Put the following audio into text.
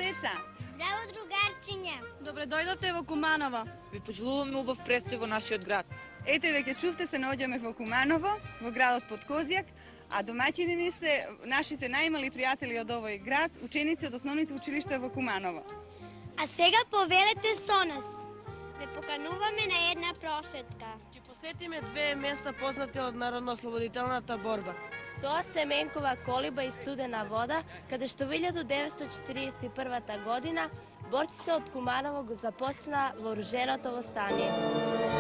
деца! Здраво, другарчиња! Добре дојдовте во Куманово. Ви пожелуваме убав престој во нашиот град. Ете, веќе чувте, се наоѓаме во Куманово, во градот Подкозјак, а домаќини ни се нашите најмали пријатели од овој град, ученици од основните училишта во Куманово. А сега повелете со нас. Ве покануваме на една прошетка. Ќе посетиме две места познати од народно-ослободителната борба. Тоа се Менкова колиба и студена вода, каде што во 1941 година борците од Куманово го започнаа вооруженото востание.